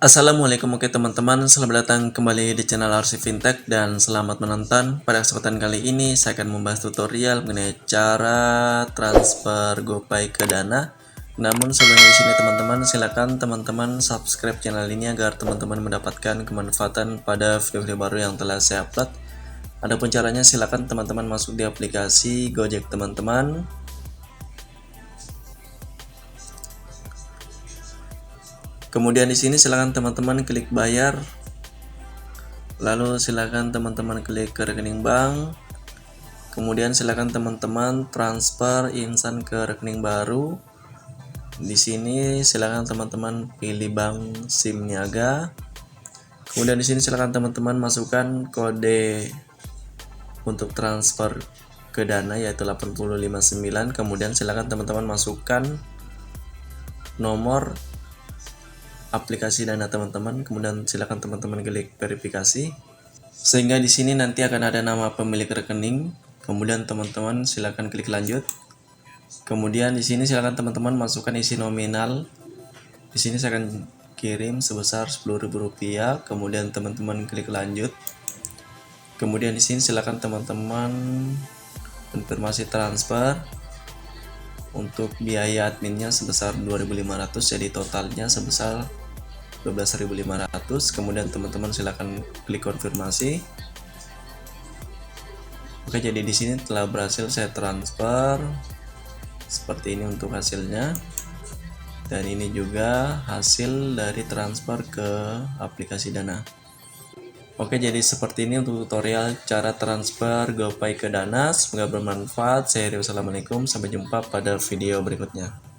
Assalamualaikum oke teman-teman, selamat datang kembali di channel RC Fintech dan selamat menonton. Pada kesempatan kali ini saya akan membahas tutorial mengenai cara transfer GoPay ke Dana. Namun sebelumnya di sini teman-teman, silakan teman-teman subscribe channel ini agar teman-teman mendapatkan kemanfaatan pada video-video baru yang telah saya upload. Adapun caranya, silakan teman-teman masuk di aplikasi Gojek teman-teman. Kemudian di sini silakan teman-teman klik bayar. Lalu silakan teman-teman klik ke rekening bank. Kemudian silakan teman-teman transfer instan ke rekening baru. Di sini silakan teman-teman pilih bank SIM Niaga. Kemudian di sini silakan teman-teman masukkan kode untuk transfer ke Dana yaitu 859. Kemudian silakan teman-teman masukkan nomor aplikasi Dana teman-teman, kemudian silakan teman-teman klik verifikasi sehingga di sini nanti akan ada nama pemilik rekening. Kemudian teman-teman silakan klik lanjut. Kemudian di sini silakan teman-teman masukkan isi nominal. Di sini saya akan kirim sebesar Rp10.000. Kemudian teman-teman klik lanjut. Kemudian di sini silakan teman-teman konfirmasi transfer. Untuk biaya adminnya sebesar 2.500, jadi totalnya sebesar 12.500. Kemudian teman-teman silakan klik konfirmasi. Oke, jadi di sini telah berhasil saya transfer. Seperti ini untuk hasilnya. Dan ini juga hasil dari transfer ke aplikasi Dana. Oke, jadi seperti ini untuk tutorial cara transfer GoPay ke Dana. Semoga bermanfaat. Saya Rio, assalamualaikum, sampai jumpa pada video berikutnya.